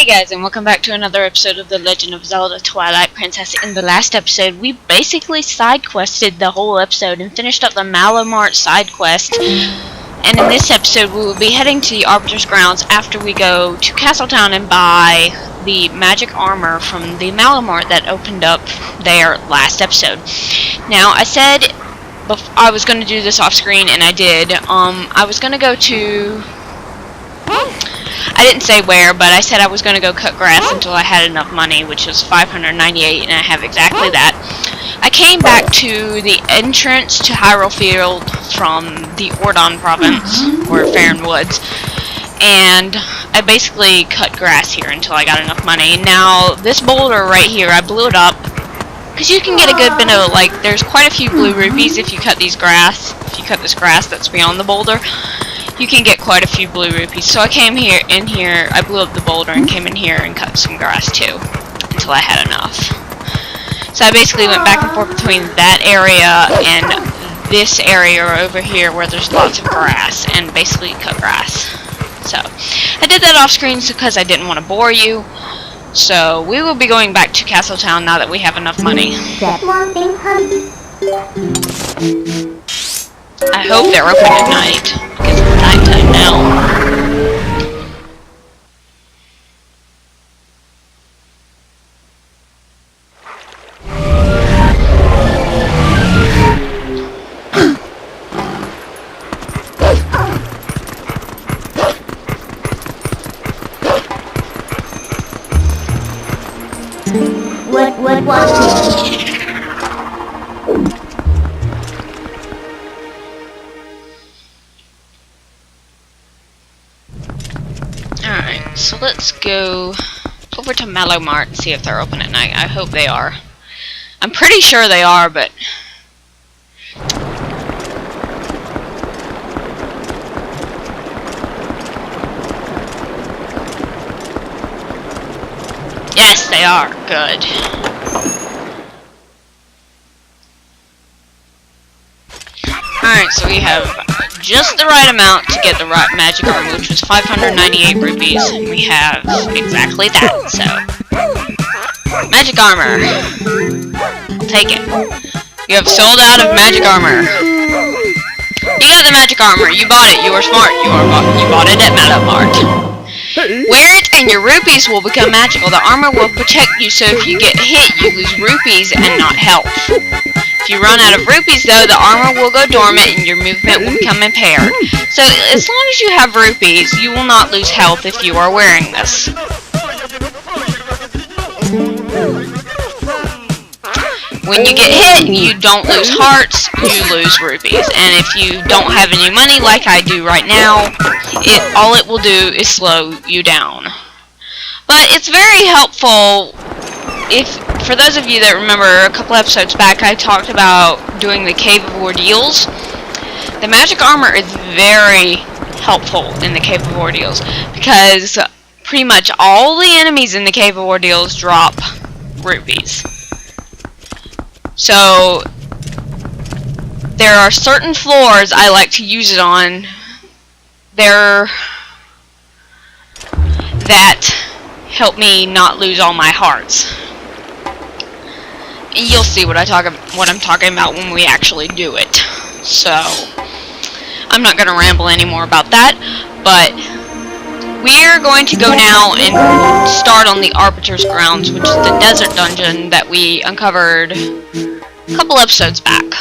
Hey guys, and welcome back to another episode of The Legend of Zelda Twilight Princess. In the last episode, we basically side-quested the whole episode and finished up the Malamart side quest. And in this episode, we will be heading to the Arbiter's grounds after we go to Castletown and buy the magic armor from the Malamart that opened up there last episode. Now, I said I was going to do this off-screen, and I did. I was going to go to... I didn't say where, but I said I was going to go cut grass until I had enough money, which is 598, and I have exactly that. I came back to the entrance to Hyrule Field from the Ordon province, or Faron Woods, and I basically cut grass here until I got enough money. Now, this boulder right here, I blew it up, because you can get a good bit of, like, there's quite a few blue rupees if you cut this grass that's beyond the boulder. You can get quite a few blue rupees. So I came in here, I blew up the boulder and came in here and cut some grass too, until I had enough. So I basically went back and forth between that area and this area over here where there's lots of grass, and basically cut grass. So I did that off screen because I didn't want to bore you. So we will be going back to Castletown now that we have enough money. I hope they're open at night, because it's nighttime now. Alright, so let's go over to Malamart and see if they're open at night. I hope they are. I'm pretty sure they are, but... yes, they are. Good. Alright, so we have just the right amount to get the right magic armor, which was 598 rupees, and we have exactly that, so... magic armor! I'll take it. You have sold out of magic armor. You got the magic armor, you bought it, you were smart, you bought it at Malamart. Wear it and your rupees will become magical. The armor will protect you, so if you get hit, you lose rupees and not health. If you run out of rupees, though, the armor will go dormant and your movement will become impaired. So, as long as you have rupees, you will not lose health if you are wearing this. When you get hit, you don't lose hearts, you lose rupees. And if you don't have any money, like I do right now, all it will do is slow you down. But it's very helpful for those of you that remember a couple episodes back, I talked about doing the Cave of Ordeals. The magic armor is very helpful in the Cave of Ordeals because pretty much all the enemies in the Cave of Ordeals drop rupees. So there are certain floors I like to use it on that help me not lose all my hearts. You'll see what I'm talking about when we actually do it. So, I'm not going to ramble anymore about that, but we're going to go now and start on the Arbiter's grounds, which is the desert dungeon that we uncovered a couple episodes back.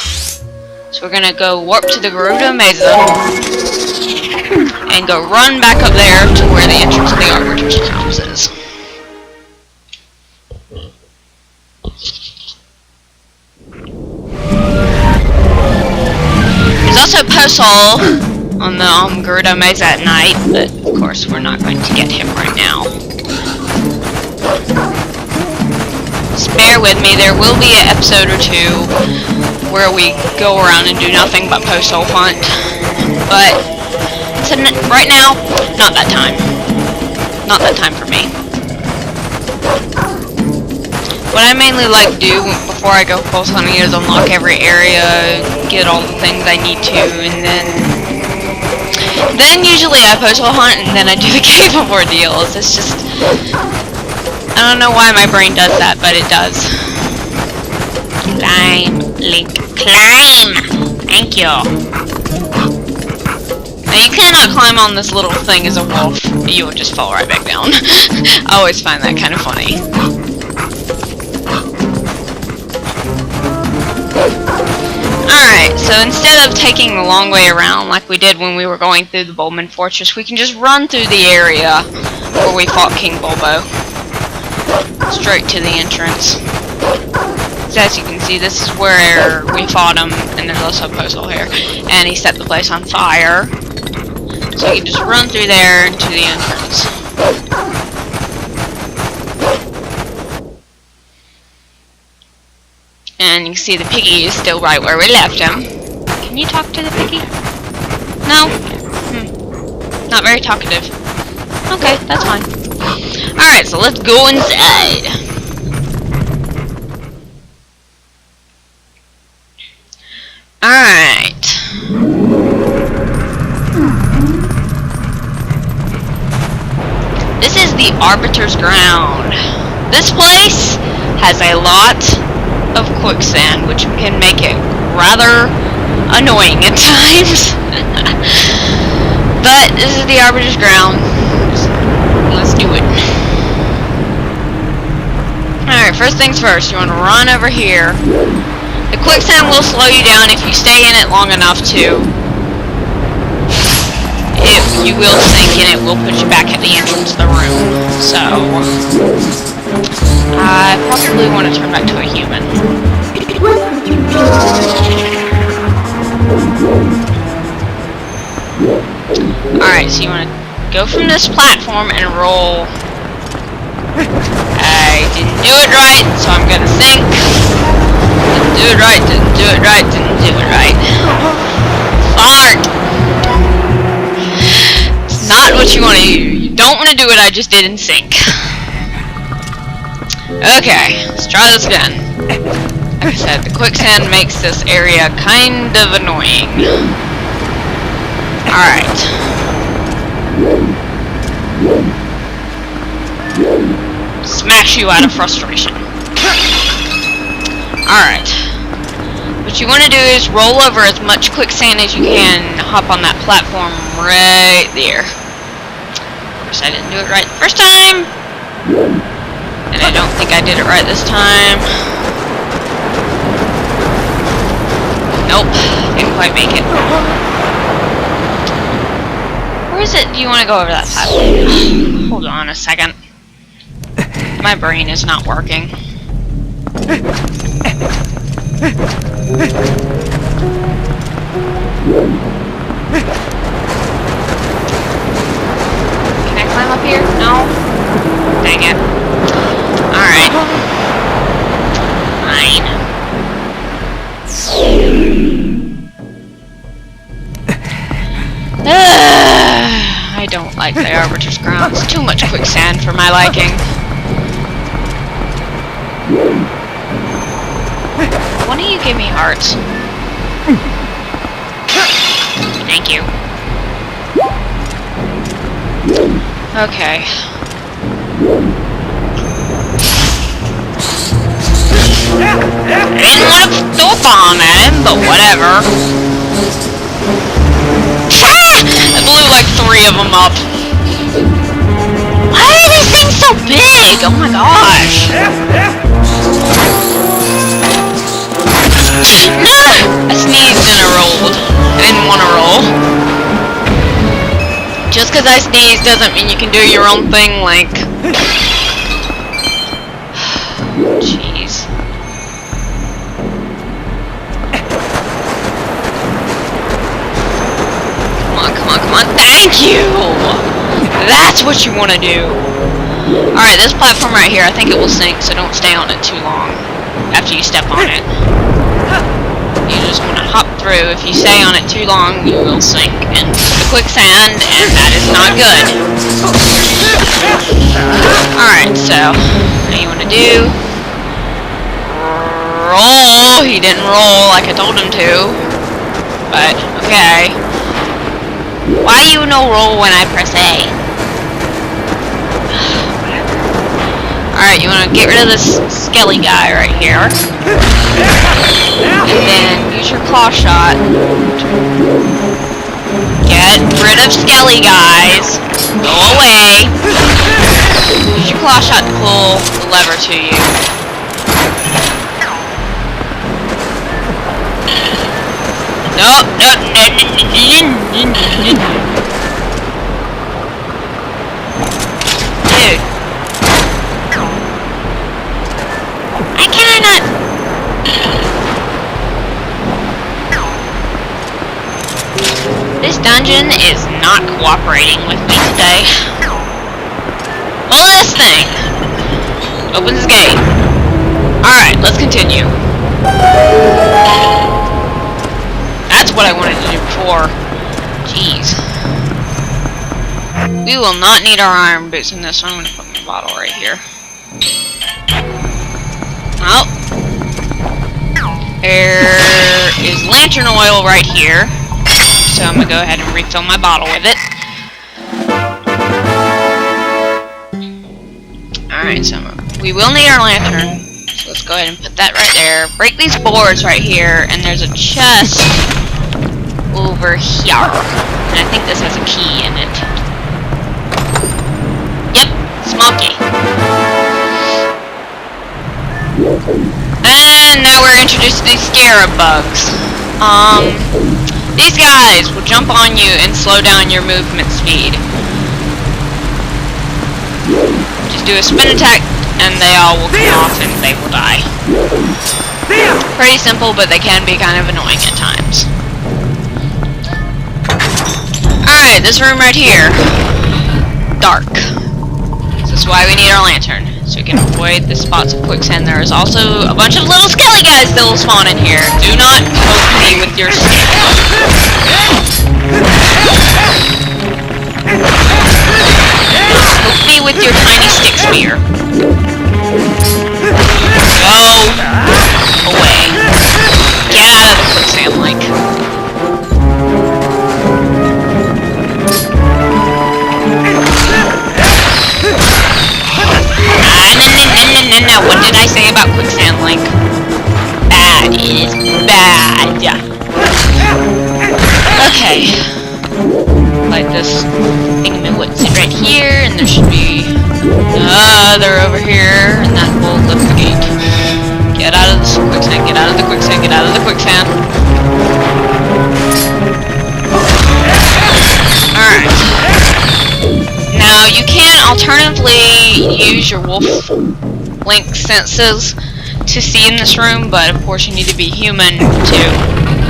So we're going to go warp to the Gerudo Mesa and go run back up there to where the entrance of the Arbiter's grounds is. There's also Poes on the Gerudo Mesa at night, but of course we're not going to get him right now. Just bear with me, there will be an episode or two where we go around and do nothing but Poes hunt, but right now, not that time. Not that time for me. What I mainly like to do before I go Poes hunting is unlock every area, get all the things I need to, and then Then usually I puzzle hunt and then I do the Cave of Ordeals. It's just, I don't know why my brain does that, but it does. Climb, Link, climb! Thank you. Now you cannot climb on this little thing as a wolf. You will just fall right back down. I always find that kind of funny. Alright, so instead of taking the long way around like we did when we were going through the Bowman Fortress, we can just run through the area where we fought King Bulbo. Straight to the entrance. So as you can see, this is where we fought him, and there's also a puzzle here. And he set the place on fire. So you can just run through there into the entrance. And you can see the piggy is still right where we left him. Can you talk to the piggy? No? Not very talkative. Okay, that's fine. Alright, so let's go inside. Alright. This is the Arbiter's Ground. This place has a lot of quicksand, which can make it rather annoying at times. But this is the Arbiter's Ground. Let's do it. Alright, first things first, you want to run over here. The quicksand will slow you down if you stay in it long enough to. You will sink and it will put you back at the entrance of the room. So I probably want to turn back to a human. Alright, so you want to go from this platform and roll. I didn't do it right, so I'm gonna sink. Didn't do it right, didn't do it right, didn't do it right. Fart! It's not what you want to do. You don't want to do what I just did and sink. Okay, let's try this again. Like I said, the quicksand makes this area kind of annoying. Alright. Smash you out of frustration. Alright. What you want to do is roll over as much quicksand as you can and hop on that platform right there. Of course, I didn't do it right the first time. And I don't think I did it right this time. Nope. Didn't quite make it. Where is it? Do you want to go over that platform? Hold on a second. My brain is not working. Can I climb up here? No? Dang it. Alright. Fine. I don't like the Arbiter's Ground. It's too much quicksand for my liking. Why don't you give me hearts? Thank you. Okay. I didn't want to throw a bomb at him, but whatever. I blew like 3 of them up. Why are these things so big? Oh my gosh. I sneezed and I rolled. I didn't want to roll. Just because I sneezed doesn't mean you can do your own thing, like... Jeez. Come on, come on, come on. Thank you! That's what you want to do. Alright, this platform right here, I think it will sink, so don't stay on it too long after you step on it. You just want to hop through. If you stay on it too long, you will sink into the quicksand, and that is not good. Alright, so, what you want to do? Roll! He didn't roll like I told him to. But, okay. Why you no roll when I press A? Alright, you wanna get rid of this skelly guy right here. And then use your claw shot. Get rid of skelly guys. Go away. Use your claw shot to pull the lever to you. No. Dude. I cannot. This dungeon is not cooperating with me today. One last thing. Opens the gate. Alright, let's continue. That's what I wanted to do before. Jeez. We will not need our iron boots in this, so I'm going to put my bottle right here. Oh. There is lantern oil right here. So I'm going to go ahead and refill my bottle with it. Alright, so we will need our lantern. So let's go ahead and put that right there. Break these boards right here, and there's a chest over here. And I think this has a key in it. Yep, small key. And now we're introduced to these scarab bugs. These guys will jump on you and slow down your movement speed. Just do a spin attack and they all will come off and they will die. Pretty simple, but they can be kind of annoying at times. Alright, this room right here. Dark. This is why we need our lantern, so we can avoid the spots of quicksand. There is also a bunch of little skelly guys that will spawn in here. Do not poke me with your stick. Poke me with your tiny stick spear. Go away. Get out of the quicksand lake. No, what did I say about quicksand link? Bad. It is bad. Okay. Like this thing that would sit right here, and there should be another over here, and that will lift the gate. Get out of this quicksand, get out of the quicksand, get out of the quicksand. Alright. Now, you can alternatively use your wolf link senses to see in this room, but of course you need to be human to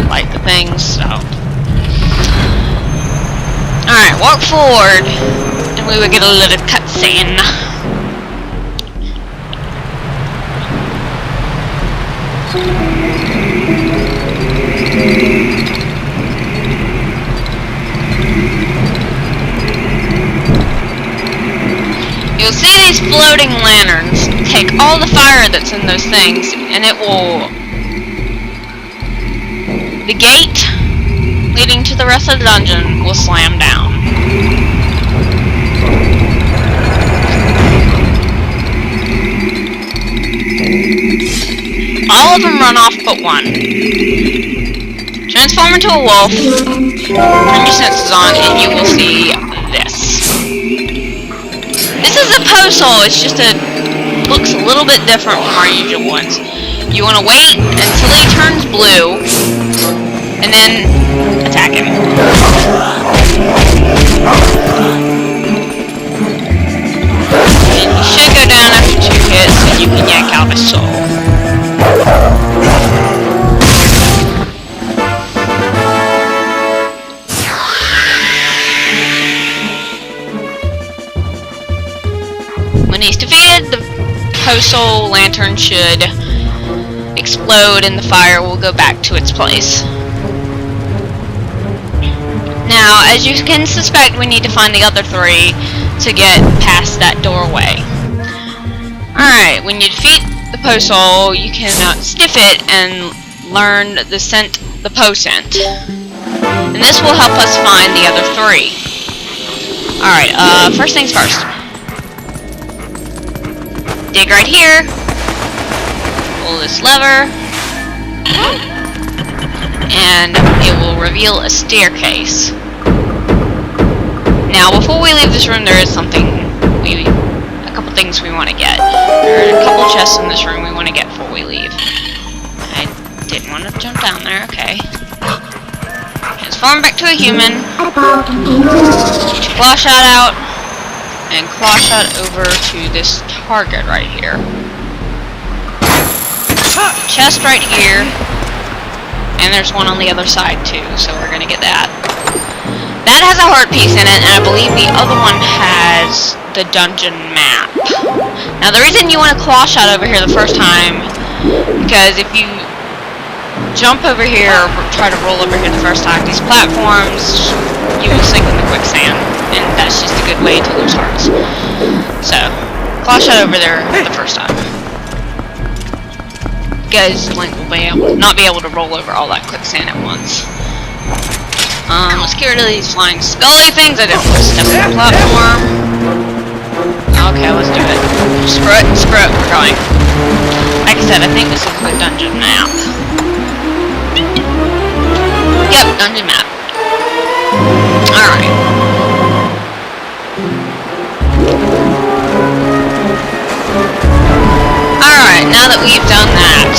light the things, so. Alright, walk forward, and we will get a little cutscene. You'll see these floating lanterns. Take all the fire that's in those things, and it will... The gate leading to the rest of the dungeon will slam down. All of them run off but one. Transform into a wolf, turn your senses on, and you will see this. This is a Poes, it's just looks a little bit different from our usual ones. You want to wait until he turns blue, and then attack him. And he should go down after 2 hits, and you can yank out his soul. When he's defeated, the Poes lantern should explode and the fire will go back to its place. Now, as you can suspect, we need to find the other 3 to get past that doorway. Alright, when you defeat the Poes, you can sniff it and learn the scent, the Poe scent. And this will help us find the other 3. Alright, first things first. Dig right here. Pull this lever. And it will reveal a staircase. Now, before we leave this room, there is something a couple things we want to get. There are a couple chests in this room we want to get before we leave. I didn't want to jump down there, okay. Transform back to a human. Claw shot out. And claw shot over to this target right here. Chest right here. And there's one on the other side too, so we're gonna get that. That has a heart piece in it, and I believe the other one has the dungeon map. Now the reason you want to claw shot over here the first time, because if you jump over here or try to roll over here the first time, these platforms, you will sink in the quicksand, and that's just a good way to lose hearts. So, claw shot over there the first time. Because Link will not be able to roll over all that quicksand at once. Let's get rid of these flying scully things. I didn't want to step on the platform. Okay, let's do it. Screw it, we're going. Like I said, I think this is the dungeon map. Yep, dungeon map. Alright. Alright, now that we've done that,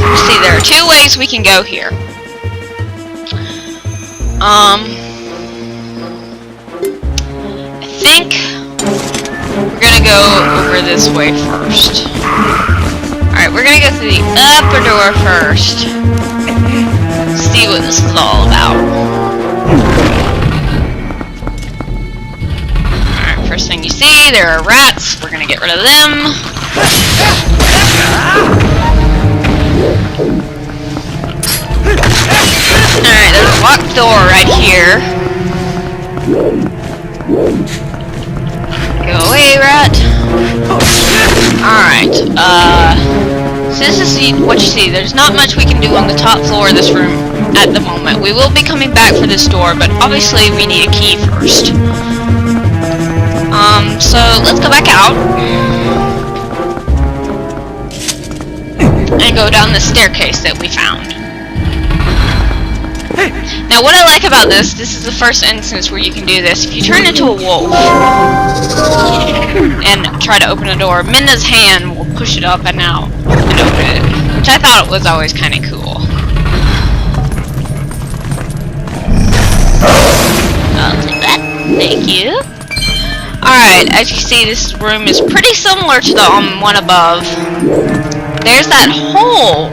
let's see, there are 2 ways we can go here. I think we're gonna go over this way first. Alright, we're gonna go through the upper door first. See what this is all about. Alright, first thing you see, there are rats. We're gonna get rid of them. Alright, there's a locked door right here. Go away, rat. Alright, so this is what you see. There's not much we can do on the top floor of this room at the moment. We will be coming back for this door, but obviously we need a key first. So let's go back out. And go down the staircase that we found. Now what I like about this is the first instance where you can do this. If you turn into a wolf and try to open a door, Minna's hand will push it up and out and open it, which I thought was always kind of cool. I'll take that. Thank you. Alright, as you see, this room is pretty similar to the one above. There's that hole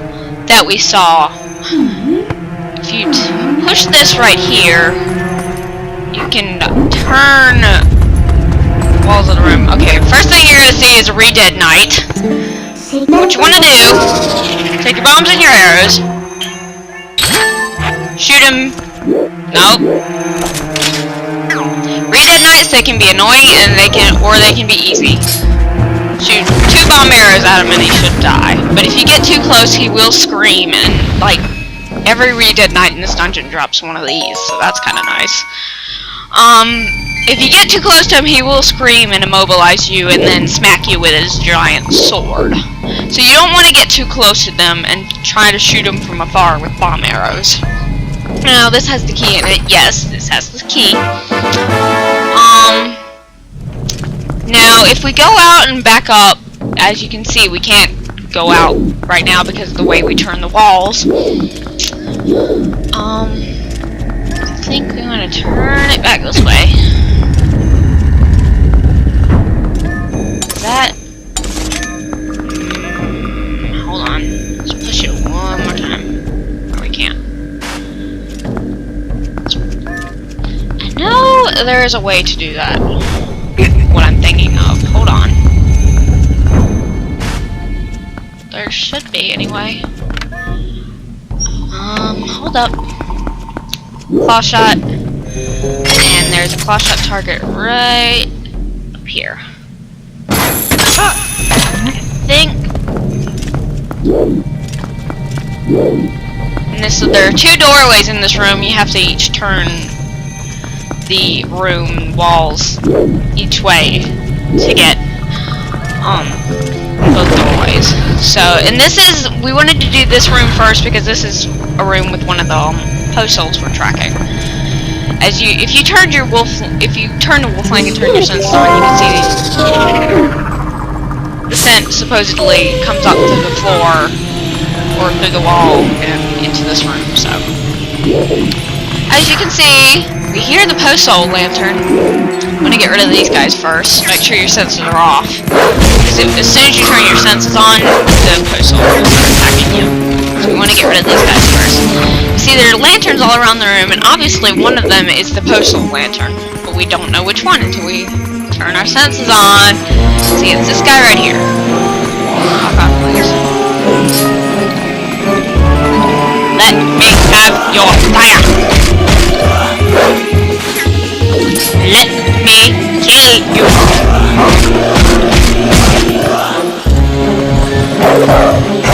that we saw. If you push this right here, you can turn walls of the room. Okay, first thing you're gonna see is a Re-Dead Knight. What you wanna do, take your bombs and your arrows, shoot him. Nope. Re-Dead Knights, they can be annoying and they can be easy. Shoot 2 bomb arrows at him and he should die. But if you get too close, he will scream, and like every Re-Dead Knight in this dungeon drops one of these, so that's kind of nice. If you get too close to him, he will scream and immobilize you and then smack you with his giant sword. So you don't want to get too close to them and try to shoot them from afar with bomb arrows. Now, this has the key in it. Yes, this has the key. Now, if we go out and back up, as you can see, we can't go out right now because of the way we turn the walls. I think we want to turn it back this way. That. Hold on. Let's push it one more time. Or we can't. I know there is a way to do that. What I'm thinking of. Hold on. There should be, anyway. Hold up. Claw shot. And there's a claw shot target right up here. I think. There are 2 doorways in this room. You have to each turn the room walls each way to get both doorways. So, and we wanted to do this room first because this is a room with one of the post holes we're tracking. If you turn the wolf flank and turn your senses on, you can see the scent supposedly comes up through the floor or through the wall and into this room. So, as you can see, we hear the post hole lantern. I'm gonna get rid of these guys first. Make sure your senses are off. Because as soon as you turn your senses on, the post hole will start attacking you. So we want to get rid of these guys first. You see, there are lanterns all around the room, and obviously one of them is the post hole lantern. But we don't know which one until we turn our senses on. See, it's this guy right here. Hop out, please. Let me have your fire. Let me kill you.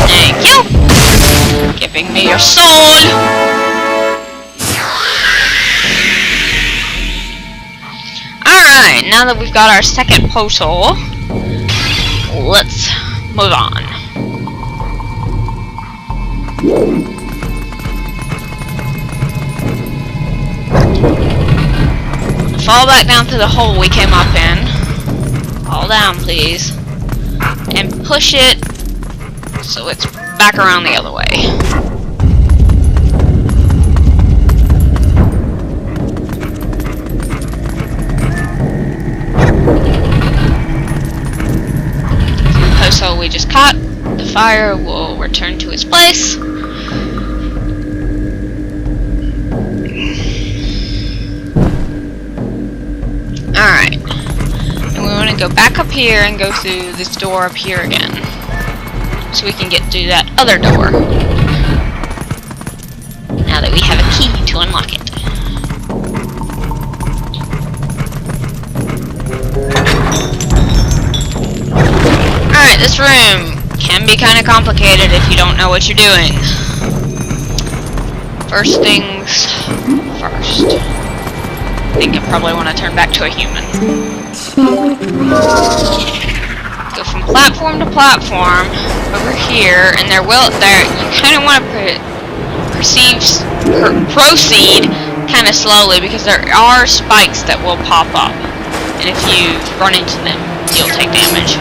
Thank you. Giving me your soul. Alright, now that we've got our second post hole, let's move on. Fall back down to the hole we came up in. Fall down, please. And push it so it's back around the other way. The post hole we just caught, the fire will return to its place. Alright, and we want to go back up here and go through this door up here again, so we can get through that other door, now that we have a key to unlock it. Alright, this room can be kind of complicated if you don't know what you're doing. First things first. I think I probably want to turn back to a human. Go from platform to platform over here, and you kind of want to proceed kind of slowly because there are spikes that will pop up, and if you run into them, you'll take damage.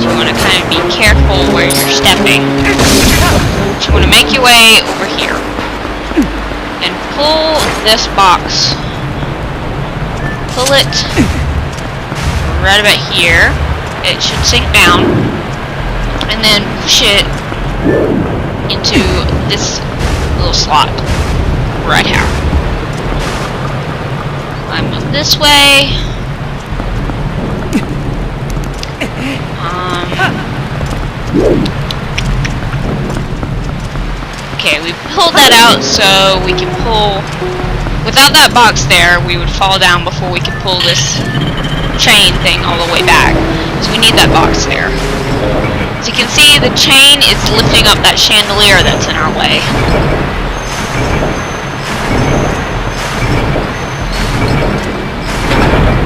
So you want to kind of be careful where you're stepping. So you want to make your way over here. And pull this box. Pull it right about here. It should sink down. And then push it into this little slot right here. I move this way. Okay, we pulled that out so we can pull. Without that box there, we would fall down before we could pull this chain thing all the way back. So we need that box there. As you can see, the chain is lifting up that chandelier that's in our way.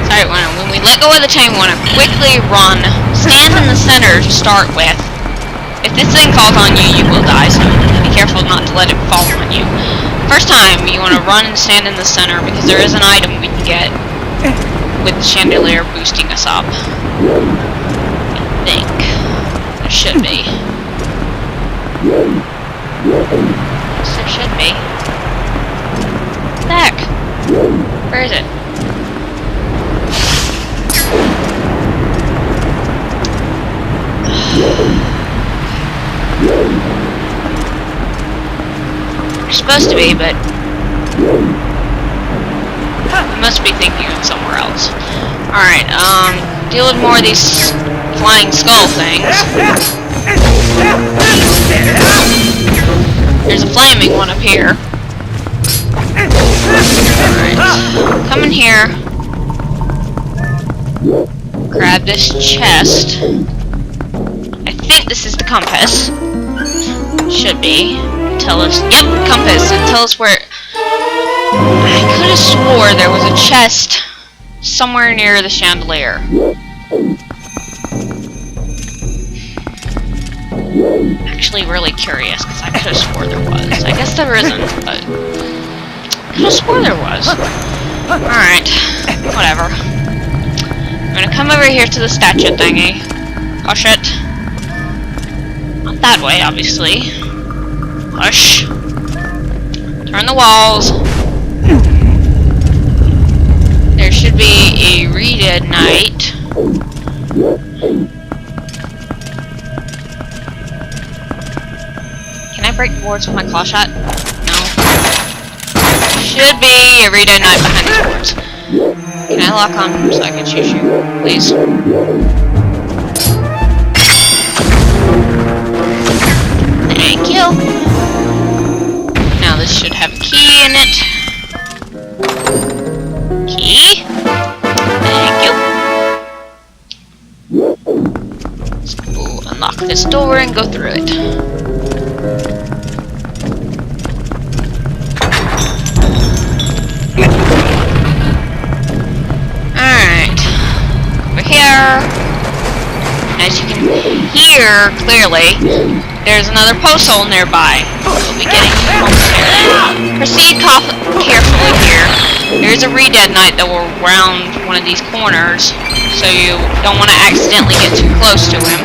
Sorry, when we let go of the chain, we want to quickly run. Stand in the center to start with. If this thing falls on you, you will die, so be careful not to let it fall on you. First time, you want to run and stand in the center because there is an item we can get with the chandelier boosting us up. I think. There should be. Yes, there should be. What the heck? Where is it? You're supposed to be, but I must be thinking of somewhere else. Alright, deal with more of these flying skull things. There's a flaming one up here. Alright, come in here. Grab this chest. I think this is the compass. Should be. Tell us. Yep, compass. And tell us where. I could have swore there was a chest somewhere near the chandelier. Actually, really curious because I could have swore there was. I guess there isn't, but I could have swore there was. Alright, whatever. I'm gonna come over here to the statue thingy. Push it. Not that way, obviously. Push. Turn the walls. There should be a read at night. Can I break the boards with my claw shot? No. Should be a read at night behind these boards. Can I lock on so I can shoot you, please? Thank you. Now this should have a key in it. Key. Thank you. Let's go unlock this door and go through it. Alright. Over here. As you can hear clearly, there's another post hole nearby. We'll be getting to momentarily. Proceed carefully here. There's a redead knight that will round one of these corners, so you don't want to accidentally get too close to him,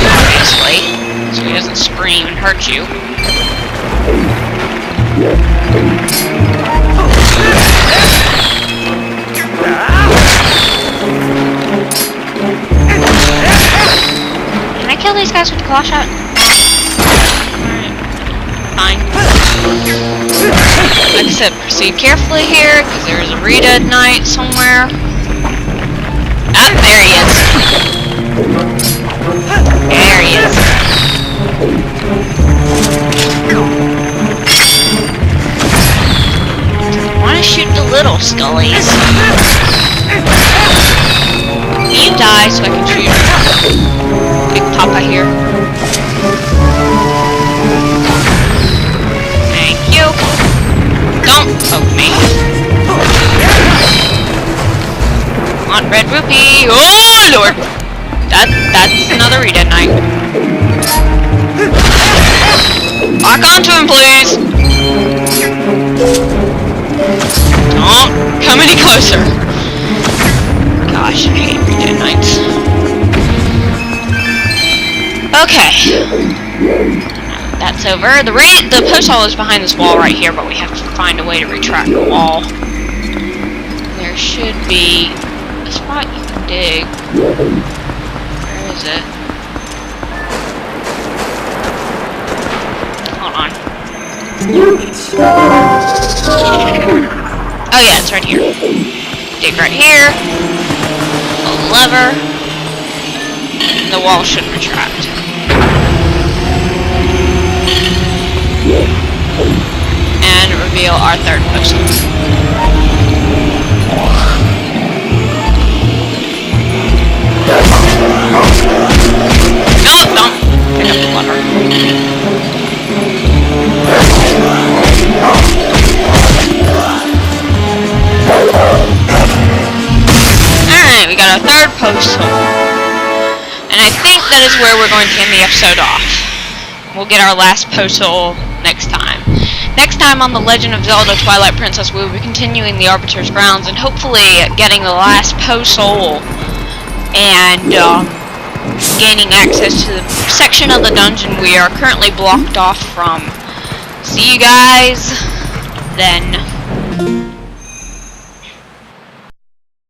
obviously, so he doesn't scream and hurt you. Can I kill these guys with the claw shot? Alright. Fine. Like I said, proceed carefully here, because there's a redead knight somewhere. Ah, there he is. There he is. I want to shoot the little scullies. Will you die so I can shoot Big Papa here? Thank you. Don't poke me. Come on, red rupee. Oh lord! That's another redead knight. Lock onto him, please. Don't come any closer. Gosh, I hate redead knights. Okay. That's over. The post hole is behind this wall right here, but we have to find a way to retract the wall. There should be a spot you can dig. Where is it? Hold on. Oh yeah, it's right here. Dig right here. A lever. And the wall should retract. And reveal our third post. No, don't pick up the lever. Alright, we got our third post hole. And I think that is where we're going to end the episode off. We'll get our last post hole next time. Next time on The Legend of Zelda Twilight Princess, we will be continuing the Arbiter's grounds and hopefully getting the last post hole and gaining access to the section of the dungeon we are currently blocked off from. See you guys then.